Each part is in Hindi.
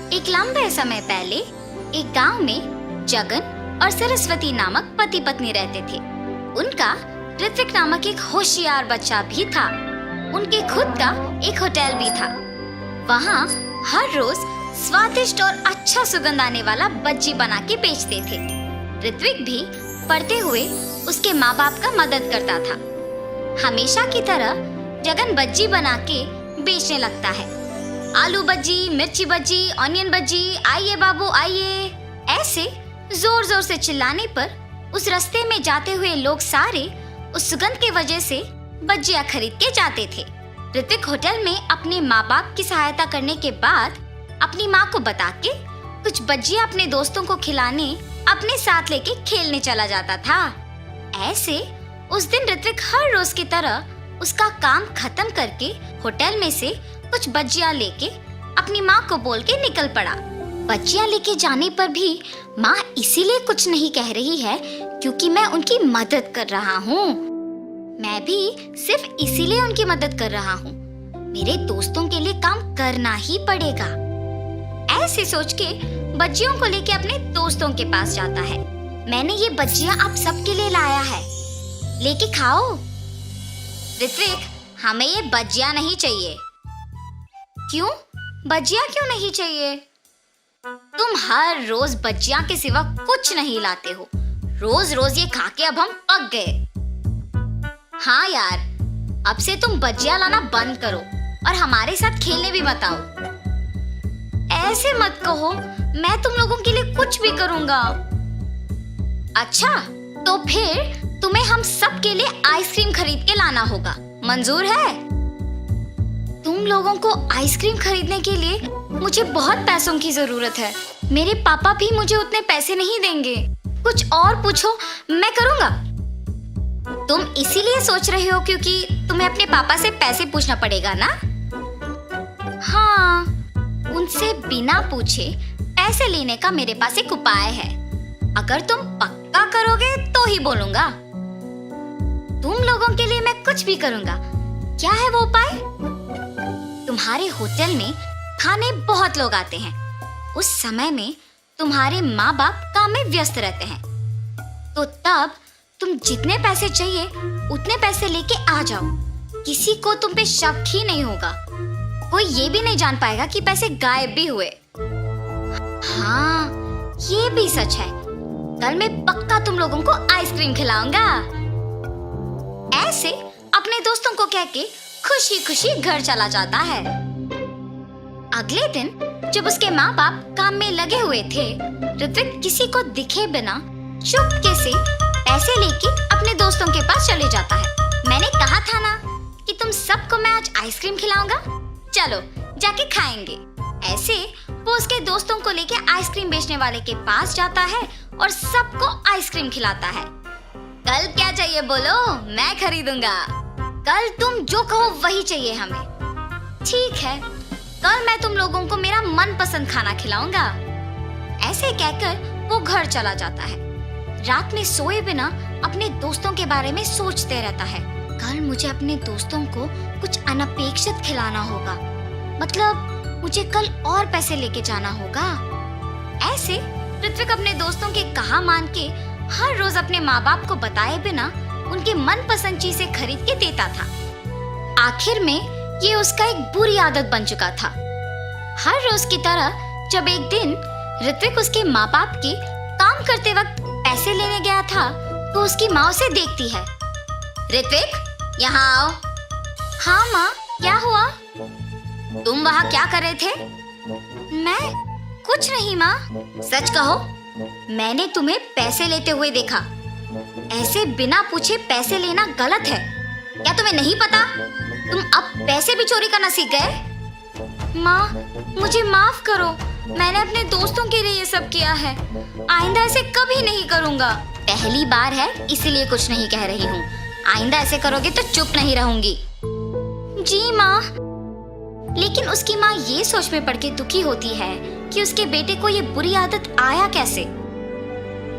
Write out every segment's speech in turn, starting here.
एक लंबे समय पहले एक गांव में जगन और सरस्वती नामक पति पत्नी रहते थे। उनका ऋत्विक नामक एक होशियार बच्चा भी था। उनके खुद का एक होटल भी था। वहाँ हर रोज स्वादिष्ट और अच्छा सुगंध आने वाला बज्जी बना के बेचते थे। ऋत्विक भी पढ़ते हुए उसके माँ बाप का मदद करता था। हमेशा की तरह जगन बज्जी बना के बेचने लगता है। आलू बज्जी, मिर्ची बज्जी, ऑनियन बज्जी, आइए बाबू आइए। ऐसे जोर जोर से चिल्लाने पर उस रास्ते में जाते हुए लोग सारे उस सुगंध की वजह से बज्जियां खरीद के जाते थे। ऋत्विक होटल में अपने माँ बाप की सहायता करने के बाद अपनी माँ को बता के कुछ बज्जियां अपने दोस्तों को खिलाने अपने साथ लेके खेलने चला जाता था। ऐसे उस दिन ऋत्विक हर रोज की तरह उसका काम खत्म करके होटल में से कुछ बज्जियां लेके अपनी माँ को बोल के निकल पड़ा। बज्जियां लेके जाने पर भी माँ इसीलिए कुछ नहीं कह रही है क्योंकि मैं उनकी मदद कर रहा हूँ। मैं भी सिर्फ इसीलिए उनकी मदद कर रहा हूँ। मेरे दोस्तों के लिए काम करना ही पड़ेगा। ऐसे सोच के बज्जियों को लेके अपने दोस्तों के पास जाता है। मैंने ये बज्जियां आप सबके लिए लाया है, लेके खाओ। ऋत्विक, हमें ये बज्जियां नहीं चाहिए। क्यों? बज्जियां क्यों नहीं चाहिए? तुम हर रोज बज्जियां के सिवा कुछ नहीं लाते हो। रोज रोज ये खा के अब हम पक गए। हाँ यार, अब से तुम बज्जियां लाना बंद करो और हमारे साथ खेलने भी मत आओ। ऐसे मत कहो, मैं तुम लोगों के लिए कुछ भी करूंगा। अच्छा, तो फिर तुम्हें हम सब के लिए आइसक्रीम खरीद के लाना होगा। मंजूर है? तुम लोगों को आइसक्रीम खरीदने के लिए मुझे बहुत पैसों की जरूरत है। मेरे पापा भी मुझे उतने पैसे नहीं देंगे। कुछ और पूछो, मैं करूंगा। तुम इसीलिए सोच रहे हो क्योंकि तुम्हें अपने पापा से पैसे पूछना पड़ेगा ना? हाँ, उनसे बिना पूछे पैसे लेने का मेरे पास एक उपाय है। अगर तुम पक्का करोगे तो ही बोलूंगा। तुम लोगों के लिए मैं कुछ भी करूंगा। क्या है वो उपाय? तुम्हारे होटल में खाने बहुत लोग आते हैं। उस समय में तुम्हारे माँ बाप काम में व्यस्त रहते हैं, तो तब तुम जितने पैसे चाहिए उतने पैसे लेके आ जाओ। किसी को तुम पे शक ही नहीं होगा। कोई ये भी नहीं जान पाएगा कि पैसे गायब भी हुए। हाँ, ये भी सच है। कल मैं पक्का तुम लोगों को आइसक्रीम खिलाऊंगा। ऐसे अपने दोस्तों को कह के खुशी खुशी घर चला जाता है। अगले दिन जब उसके माँ बाप काम में लगे हुए थे, ऋत्विक किसी को दिखे बिना चुपके से पैसे लेके अपने दोस्तों के पास चले जाता है। मैंने कहा था ना कि तुम सबको मैं आज आइसक्रीम खिलाऊंगा। चलो जाके खाएंगे। ऐसे वो उसके दोस्तों को लेके आइसक्रीम बेचने वाले के पास जाता है और सबको आइसक्रीम खिलाता है। कल क्या चाहिए बोलो, मैं खरीदूंगा। कल तुम जो कहो वही चाहिए हमें। ठीक है, कल मैं तुम लोगों को मेरा मनपसंद खाना खिलाऊंगा। ऐसे कहकर वो घर चला जाता है। रात में सोए बिना अपने दोस्तों के बारे में सोचते रहता है। कल मुझे अपने दोस्तों को कुछ अनपेक्षित खिलाना होगा। मतलब मुझे कल और पैसे लेके जाना होगा। ऐसे ऋत्विक अपने दोस्तों के कहा मान के हर रोज अपने माँ बाप को बताए बिना उनके मनपसंद चीजें खरीद के देता था। आखिर में ये उसका एक बुरी आदत बन चुका था। हर रोज की तरह जब एक दिन ऋत्विक उसके माँ बाप के काम करते वक्त पैसे लेने गया था, तो उसकी माँ उसे देखती है। ऋत्विक, यहाँ आओ। हाँ माँ, क्या हुआ? तुम वहाँ क्या कर रहे थे? मैं कुछ नहीं माँ। सच कहो, मैंने तुम्हें पैसे लेते हुए देखा। ऐसे बिना पूछे पैसे लेना गलत है। क्या तुम्हें नहीं पता? तुम अब पैसे भी चोरी करना सीख गए। माँ, मुझे माफ करो। मैंने अपने दोस्तों के लिए ये सब किया है। आइंदा ऐसे कभी नहीं करूँगा। पहली बार है इसलिए कुछ नहीं कह रही हूँ। आइंदा ऐसे करोगे तो चुप नहीं रहूंगी। जी माँ। लेकिन उसकी माँ ये सोच में पड़ के दुखी होती है कि उसके बेटे को ये बुरी आदत आया कैसे।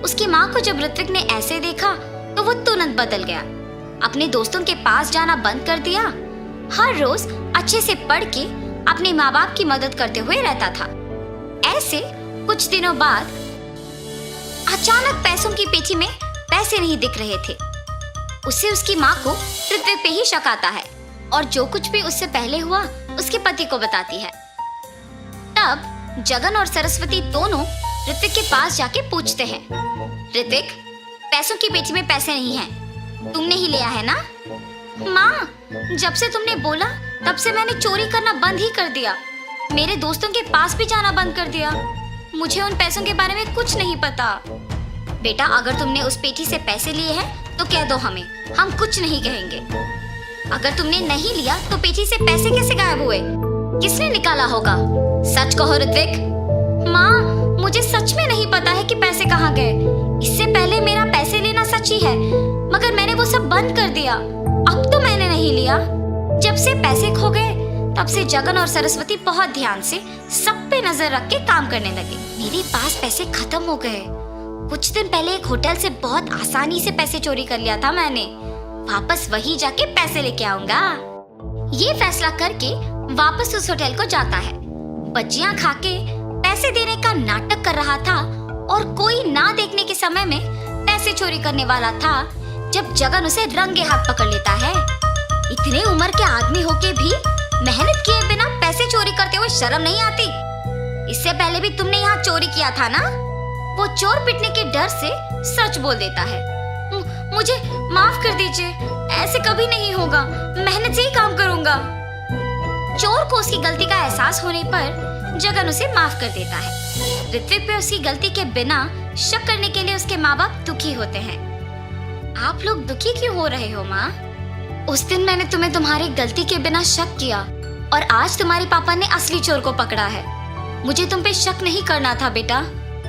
उसकी माँ को जब ऋत्विक ने ऐसे देखा तो वो तुरंत बदल गया। अपने दोस्तों के पास जाना बंद कर दिया। हर रोज अच्छे से पढ़ के अपने माँ बाप की मदद करते हुए रहता था। ऐसे कुछ दिनों बाद अचानक पैसों की पेटी में पैसे नहीं दिख रहे थे। उससे उसकी माँ को ऋत्विक पे ही शक आता है और जो कुछ भी उससे पहले हुआ उसके पति को बताती है। तब जगन और सरस्वती दोनों ऋत्विक के पास जाके पूछते हैं, ऋत्विक, पैसों की पेटी में पैसे नहीं हैं, तुमने ही लिया है ना? माँ, जब से तुमने बोला तब से मैंने चोरी करना बंद ही कर दिया। मेरे दोस्तों के पास भी जाना बंद कर दिया। मुझे उन पैसों के बारे में कुछ नहीं पता। बेटा, अगर तुमने उस पेटी से पैसे लिए हैं तो कह दो हमें, हम कुछ नहीं कहेंगे। अगर तुमने नहीं लिया तो पेटी से पैसे कैसे गायब हुए? किसने निकाला होगा? सच कहो ऋत्विक। माँ, मुझे सच में नहीं पता है कि पैसे कहाँ गए। इससे पहले मेरा पैसे लेना सच ही है, मगर मैंने वो सब बंद कर दिया। अब तो मैंने नहीं लिया। जब से पैसे खो गए तब से जगन और सरस्वती बहुत ध्यान से सब पे नजर रख के काम करने लगे। मेरे पास पैसे खत्म हो गए। कुछ दिन पहले एक होटल से बहुत आसानी से पैसे चोरी कर लिया था मैंने। वापस वही जाके पैसे लेके आऊंगा। ये फैसला करके वापस उस होटल को जाता है। बच्चियां खाके पैसे देने का नाटक कर रहा था और कोई ना देखने के समय में पैसे चोरी करने वाला था जब जगन उसे रंगे हाथ पकड़ लेता है। इतने उम्र के आदमी होके भी मेहनत किए बिना पैसे चोरी करते हुए शर्म नहीं आती? इससे पहले भी तुमने यहाँ चोरी किया था ना? वो चोर पिटने के डर से सच बोल देता है। मुझे माफ कर दीजिए, ऐसे कभी नहीं होगा, मेहनत से ही काम करूंगा। चोर को उसकी गलती का एहसास होने पर जगन उसे माफ कर देता है। ऋत्विक पे उसकी गलती के बिना शक करने के लिए उसके माँ बाप दुखी होते हैं। आप लोग दुखी क्यों हो रहे हो माँ? उस दिन मैंने तुम्हें तुम्हारी गलती के बिना शक किया और आज तुम्हारे पापा ने असली चोर को पकड़ा है। मुझे तुम पे शक नहीं करना था बेटा।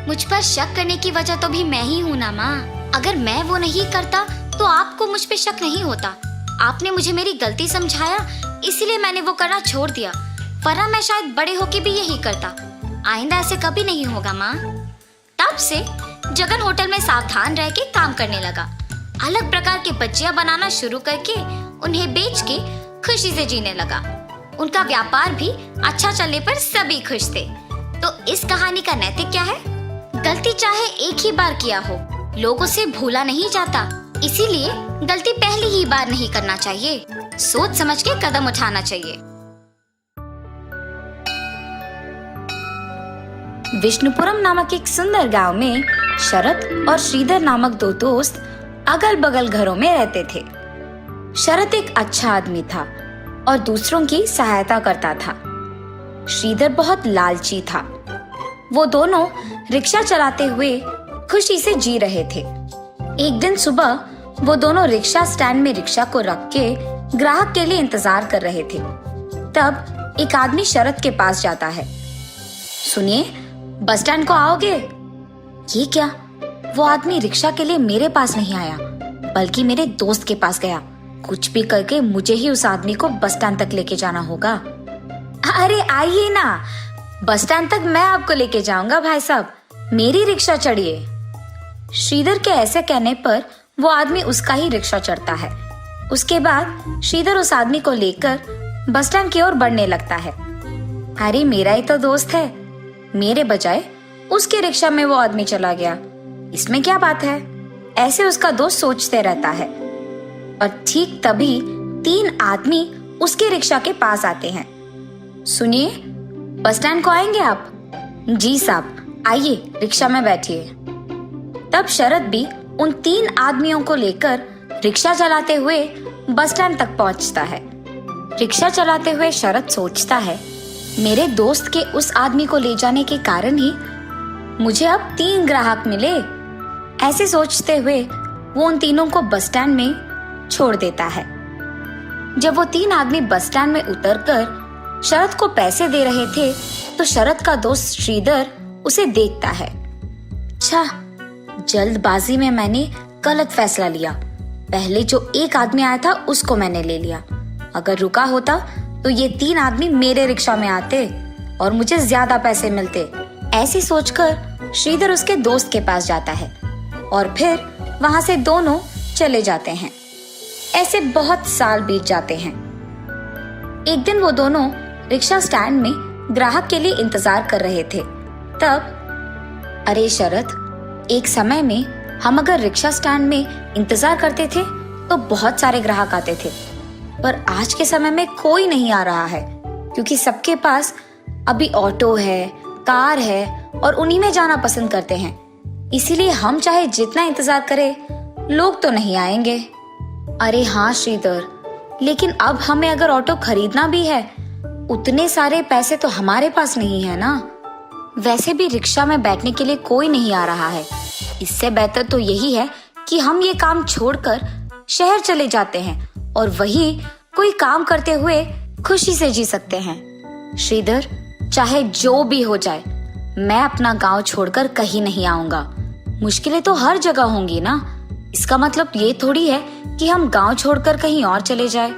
मुझ पर शक करने की वजह तो भी मैं ही हूँ ना माँ। अगर मैं वो नहीं करता तो आपको मुझ पे शक नहीं होता। आपने मुझे मेरी गलती समझाया, इसलिए मैंने वो करना छोड़ दिया, वरना मैं शायद बड़े होके भी यही करता। आइंदा ऐसे कभी नहीं होगा माँ। तब से जगन होटल में सावधान रह के काम करने लगा। अलग प्रकार के बच्चियां बनाना शुरू करके उन्हें बेच के खुशी से जीने लगा। उनका व्यापार भी अच्छा चलने पर सभी खुश थे। तो इस कहानी का नैतिक क्या है? गलती चाहे एक ही बार किया हो, लोगों से भूला नहीं जाता। इसीलिए गलती पहली ही बार नहीं करना चाहिए, सोच समझ के कदम उठाना चाहिए। विष्णुपुरम नामक एक सुंदर गांव में शरत और श्रीधर नामक दो दोस्त अगल बगल घरों में रहते थे। शरत एक अच्छा आदमी था और दूसरों की सहायता करता था। श्रीधर बहुत लालची था। वो दोनों रिक्शा चलाते हुए खुशी से जी रहे थे। एक दिन सुबह वो दोनों रिक्शा स्टैंड में रिक्शा को रख के ग्राहक के लिए इंतजार कर रहे थे। तब एक आदमी शरत के पास जाता है। सुनिए, बस स्टैंड को आओगे? ये क्या? वो आदमी रिक्शा के लिए मेरे पास नहीं आया, बल्कि मेरे दोस्त के पास गया। कुछ भी करके मुझे ही उस आदमी को बस स्टैंड तक लेके जाना होगा। अरे आइए ना, बस स्टैंड तक मैं आपको लेके जाऊंगा भाई साहब, मेरी रिक्शा चढ़िए। श्रीधर के ऐसे कहने पर वो आदमी उसका ही रिक्शा चढ़ता है। उसके बाद श्रीधर उस आदमी को लेकर बस स्टैंड की ओर बढ़ने लगता है। अरे मेरा ही तो दोस्त है, मेरे बजाय उसके रिक्शा में वो आदमी चला गया, इसमें क्या बात है? ऐसे उसका दोस्त सोचते रहता है। और ठीक तभी तीन आदमी उसके रिक्शा के पास आते हैं। सुनिए, बस स्टैंड को आएंगे आप? जी साहब, आइए रिक्शा में बैठिए। तब शरत भी उन तीन आदमियों को लेकर रिक्शा चलाते हुए बस स्टैंड तक पहुंचता है। रिक्शा चलाते हुए शरत सोचता है, मेरे दोस्त के उस आदमी को ले जाने के कारण ही मुझे अब 3 ग्राहक मिले। ऐसे सोचते हुए वो उन तीनों को बस स्टैंड में छोड़ देता है। जब वो 3 आदमी बस स्टैंड में उतरकर शरत को पैसे दे रहे थे तो शरत का दोस्त श्रीधर उसे देखता है। अच्छा, जल्दबाजी में मैंने गलत फैसला लिया। पहले जो एक आदमी आया था उसको मैंने ले लिया। अगर रुका होता तो ये 3 आदमी मेरे रिक्शा में आते और मुझे ज्यादा पैसे मिलते। ऐसी सोचकर श्रीधर उसके दोस्त के पास जाता है और फिर वहां से दोनों चले जाते हैं। ऐसे बहुत साल बीत जाते हैं। एक दिन वो दोनों रिक्शा स्टैंड में ग्राहक के लिए इंतजार कर रहे थे। तब अरे शरद, एक समय में हम अगर रिक्शा स्टैंड में इंतजार करते थे तो बहुत सारे ग्राहक आते थे, पर आज के समय में कोई नहीं आ रहा है क्योंकि सबके पास अभी ऑटो है, कार है और उन्हीं में जाना पसंद करते हैं। इसीलिए हम चाहे जितना इंतजार करें, लोग तो नहीं आएंगे। अरे हाँ श्रीधर, लेकिन अब हमें अगर ऑटो खरीदना भी है, उतने सारे पैसे तो हमारे पास नहीं है ना। वैसे भी रिक्शा में बैठने के लिए कोई नहीं आ रहा है। इससे बेहतर तो यही है कि हम ये काम छोड़कर शहर चले जाते हैं और वही कोई काम करते हुए खुशी से जी सकते हैं। श्रीधर, चाहे जो भी हो जाए, मैं अपना गांव छोड़कर कहीं नहीं आऊंगा। मुश्किलें तो हर जगह होंगी ना। इसका मतलब ये थोड़ी है कि हम गांव छोड़कर कहीं और चले जाए।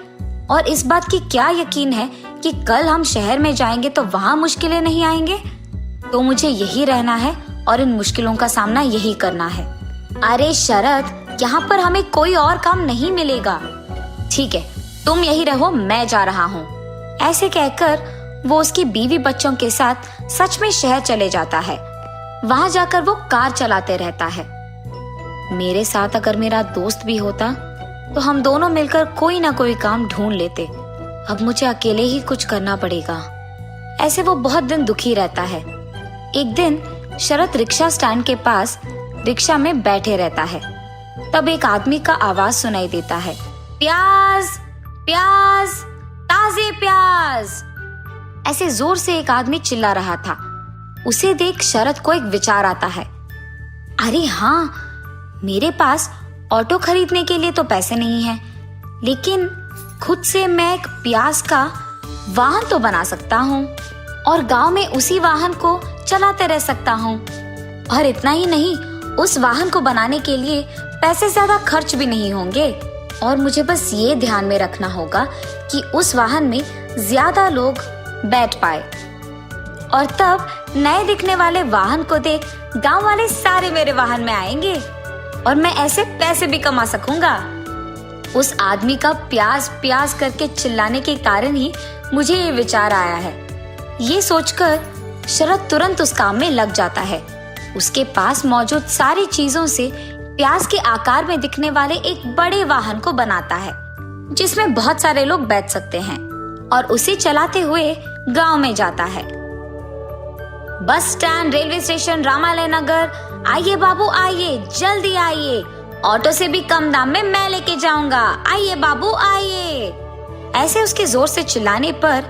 और इस बात की क्या यकीन है कि कल हम शहर में जाएंगे तो वहां मुश्किलें नहीं आएंगे। तो मुझे यही रहना है और इन मुश्किलों का सामना यही करना है। अरे शरद, यहाँ पर हमें कोई और काम नहीं मिलेगा। ठीक है, तुम यही रहो, मैं जा रहा हूँ। ऐसे कहकर वो उसकी बीवी बच्चों के साथ सच में शहर चले जाता है। वहां जाकर वो कार चलाते रहता है। मेरे साथ अगर मेरा दोस्त भी होता तो हम दोनों मिलकर कोई ना कोई काम ढूंढ लेते। अब मुझे अकेले ही कुछ करना पड़ेगा। ऐसे वो बहुत दिन दुखी रहता है। एक दिन शरद रिक्शा स्टैंड के पास रिक्शा में बैठे रहता है। तब एक आदमी का आवाज सुनाई देता है, प्याज प्याज, ताजे प्याज। ऐसे जोर से एक आदमी चिल्ला रहा था। उसे देख शरद को एक विचार आता है। अरे हाँ, मेरे पास ऑटो खरीदने के लिए तो पैसे नहीं है, लेकिन खुद से मैं एक प्याज का वाहन तो बना सकता हूँ और गांव में उसी वाहन को चलाते रह सकता हूँ। और इतना ही नहीं, उस वाहन को बनाने के लिए पैसे ज्यादा खर्च भी नहीं होंगे और मुझे बस ये ध्यान में रखना होगा कि उस वाहन में ज्यादा लोग बैठ पाए। और तब नए दिखने वाले वाहन को देख गांव वाले सारे मेरे वाहन में आएंगे और मैं ऐसे पैसे भी कमा सकूंगा। उस आदमी का प्याज प्याज करके चिल्लाने के कारण ही मुझे ये विचार आया है। ये सोचकर शरद तुरंत उस काम में लग जाता है। उसके पास मौजूद सारी चीजों से प्याज के आकार में दिखने वाले एक बड़े वाहन को बनाता है जिसमें बहुत सारे लोग बैठ सकते हैं और उसे चलाते हुए गांव में जाता है। Bus stand, railway station, Ramalaya नगर, आइए बाबू आइए, जल्दी आइए, ऑटो से भी कम दाम में मैं लेके जाऊंगा, आइए बाबू आइए। ऐसे उसके जोर से चिल्लाने पर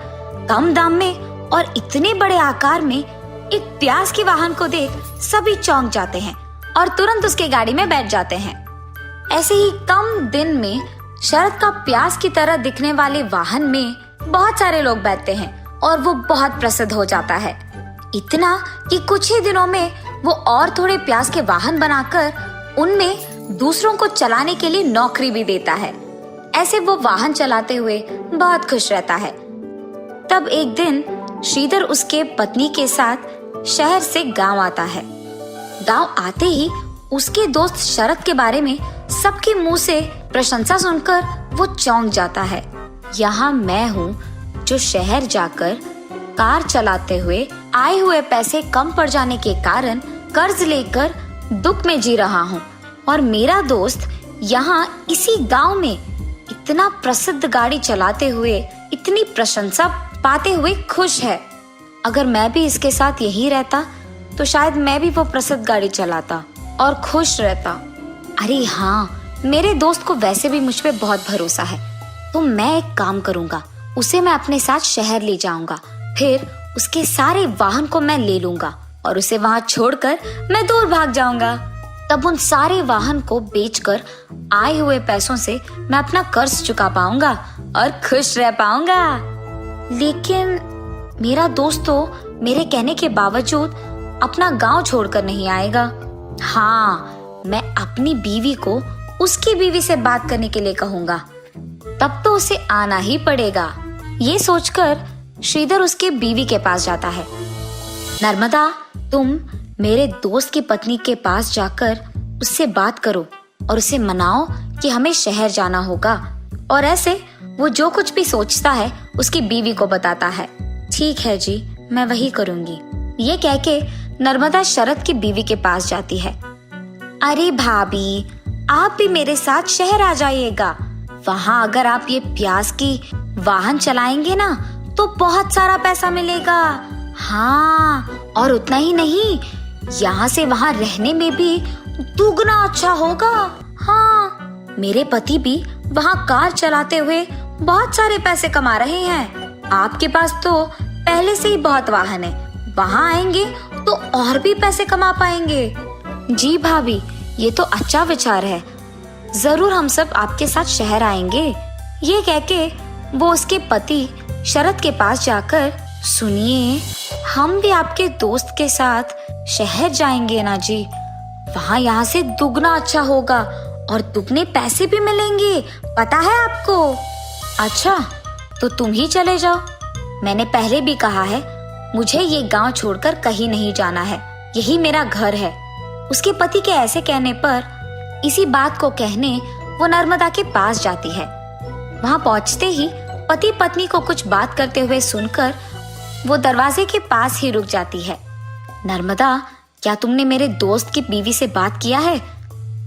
कम दाम में और इतने बड़े आकार में एक प्याज के वाहन को देख सभी चौंक जाते हैं और तुरंत उसके गाड़ी में बैठ जाते हैं। ऐसे ही कम दिन में शरद का प्याज की तरह दिखने वाले वाहन में बहुत सारे लोग बैठते हैं और वो बहुत प्रसिद्ध हो जाता है। इतना कि कुछ ही दिनों में वो और थोड़े प्याज के वाहन बनाकर उनमें दूसरों को चलाने के लिए नौकरी भी देता है। ऐसे वो वाहन चलाते हुए बहुत खुश रहता है। तब एक दिन श्रीधर उसके पत्नी के साथ शहर से गांव आता है। गांव आते ही उसके दोस्त शरद के बारे में सबके मुंह से प्रशंसा सुनकर वो चौंक जाता है। यहाँ मैं हूँ जो शहर जाकर कार चलाते हुए आए हुए पैसे कम पड़ जाने के कारण कर्ज लेकर दुख में जी रहा हूँ और मेरा दोस्त यहाँ इसी गांव में इतना प्रसिद्ध गाड़ी चलाते हुए इतनी प्रशंसा पाते हुए खुश है। अगर मैं भी इसके साथ यही रहता तो शायद मैं भी वो प्रसिद्ध गाड़ी चलाता और खुश रहता। अरे हाँ, मेरे दोस्त को वैसे भी मुझ पे बहुत भरोसा है, तो मैं एक काम करूंगा, उसे मैं अपने साथ शहर ले जाऊंगा, फिर उसके सारे वाहन को मैं ले लूंगा और उसे वहां छोड़कर मैं दूर भाग जाऊंगा। तब उन सारे वाहन को बेचकर आए हुए पैसों से मैं अपना कर्ज चुका पाऊंगा और खुश रह पाऊंगा। लेकिन मेरा दोस्त तो मेरे कहने के बावजूद अपना गांव छोड़कर नहीं आएगा। हाँ, मैं अपनी बीवी को उसकी बीवी से बात करने के लिए कहूंगा, तब तो उसे आना ही पड़ेगा। ये सोचकर श्रीधर उसके बीवी के पास जाता है। नर्मदा, तुम मेरे दोस्त की पत्नी के पास जाकर उससे बात करो और उसे मनाओ कि हमें शहर जाना होगा। और ऐसे वो जो कुछ भी सोचता है उसकी बीवी को बताता है। ठीक है जी, मैं वही करूंगी। ये कह के नर्मदा शरद की बीवी के पास जाती है। अरे भाभी, आप भी मेरे साथ शहर आ जाइएगा। वहाँ अगर आप ये प्याज की वाहन चलाएंगे ना तो बहुत सारा पैसा मिलेगा। हाँ, और उतना ही नहीं, यहाँ से वहाँ रहने में भी दुगना अच्छा होगा। हाँ, मेरे पति भी वहाँ कार चलाते हुए बहुत सारे पैसे कमा रहे हैं। आपके पास तो पहले से ही बहुत वाहन है, वहाँ आएंगे तो और भी पैसे कमा पाएंगे। जी भाभी, ये तो अच्छा विचार है। जरूर हम सब आपके साथ शहर आएंगे। ये कह के वो उसके पति शरद के पास जाकर, सुनिए, हम भी आपके दोस्त के साथ शहर जाएंगे ना जी। वहाँ यहाँ से दुगना अच्छा होगा और दुगने पैसे भी मिलेंगे, पता है आपको। अच्छा, तो तुम ही चले जाओ। मैंने पहले भी कहा है, मुझे ये गांव छोड़कर कहीं नहीं जाना है, यही मेरा घर है। उसके पति के ऐसे कहने पर इसी बात को कहने वो नर्मदा के पास जाती है। वहां पहुंचते ही पति पत्नी को कुछ बात करते हुए सुनकर वो दरवाजे के पास ही रुक जाती है। नर्मदा, क्या तुमने मेरे दोस्त की बीवी से बात किया है?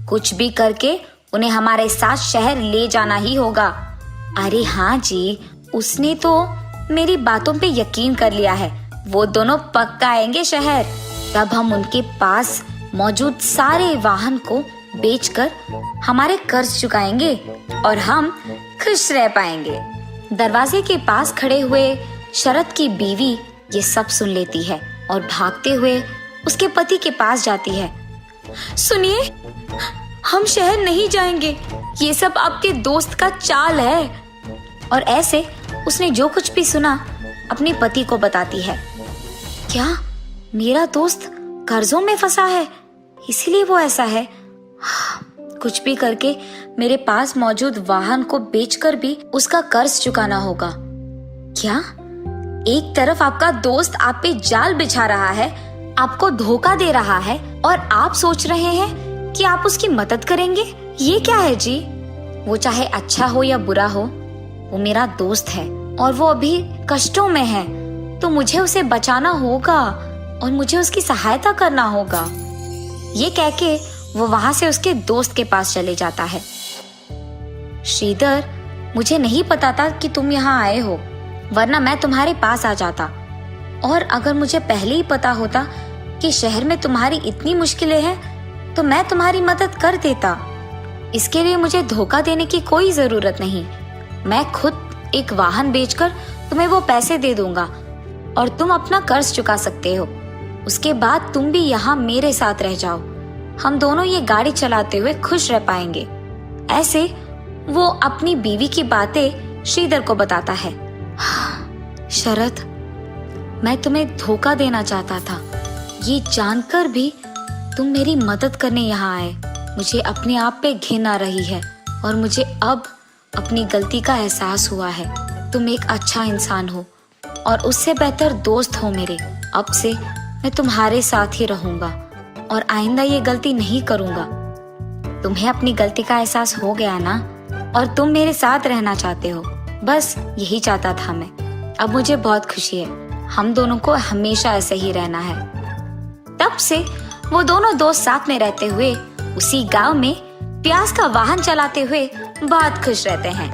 कुछ भी करके उन्हें हमारे साथ शहर ले जाना ही होगा। अरे हाँ जी, उसने तो मेरी बातों पे यकीन कर लिया है। वो दोनों पक्का आएंगे शहर। तब हम उनके पास मौजूद सारे वाहन को बेचकर हमारे कर्ज चुकाएंगे और हम खुश रह पाएंगे। दरवाजे के पास खड़े हुए शरद की बीवी ये सब सुन लेती है और भागते हुए उसके पति के पास जाती है। सुनिए, हम शहर नहीं जाएंगे, ये सब आपके दोस्त का चाल है। और ऐसे उसने जो कुछ भी सुना अपने पति को बताती है। क्या मेरा दोस्त कर्जों में फंसा है, इसीलिए वो ऐसा है? कुछ भी करके मेरे पास मौजूद वाहन को बेचकर भी उसका कर्ज चुकाना होगा। क्या एक तरफ आपका दोस्त आप पे जाल बिछा रहा है, आपको धोखा दे रहा है, और आप सोच रहे हैं कि आप उसकी मदद करेंगे? ये क्या है जी? वो चाहे अच्छा हो या बुरा हो, वो मेरा दोस्त है और वो अभी कष्टों में है, तो मुझे उसे बचाना होगा और मुझे उसकी सहायता करना होगा। ये कह के वो वहां से उसके दोस्त के पास चले जाता है। श्रीधर, मुझे नहीं पता था कि तुम यहाँ आए हो, वरना मैं तुम्हारे पास आ जाता। और अगर मुझे पहले ही पता होता कि शहर में तुम्हारी इतनी मुश्किलें हैं, तो मैं तुम्हारी मदद कर देता। इसके लिए मुझे धोखा देने की कोई जरूरत नहीं। मैं खुद एक वाहन बेचकर तुम्हें वो पैसे दे दूंगा और तुम अपना कर्ज चुका सकते हो। उसके बाद तुम भी यहाँ मेरे साथ रह जाओ। हम दोनों ये गाड़ी चलाते हुए खुश रह पाएंगे। ऐसे वो अपनी बीवी की बातें श्रीधर को बताता है। शरद, मैं तुम्हें धोखा देना चाहता था, ये जानकर भी तुम मेरी मदद करने यहाँ आए। मुझे अपने आप पे घिन आ रही है और मुझे अब अपनी गलती का एहसास हुआ है। तुम एक अच्छा इंसान हो और उससे बेहतर दोस्त हो मेरे। अब से मैं तुम्हारे साथ ही रहूंगा और आइंदा ये गलती नहीं करूंगा। तुम्हें अपनी गलती का एहसास हो गया ना, और तुम मेरे साथ रहना चाहते हो। बस यही चाहता था मैं। अब मुझे बहुत खुशी है। हम दोनों को हमेशा ऐसे ही रहना है। तब से वो दोनों दोस्त साथ में रहते हुए उसी गांव में प्याज का वाहन चलाते हुए बहुत खुश रहते हैं।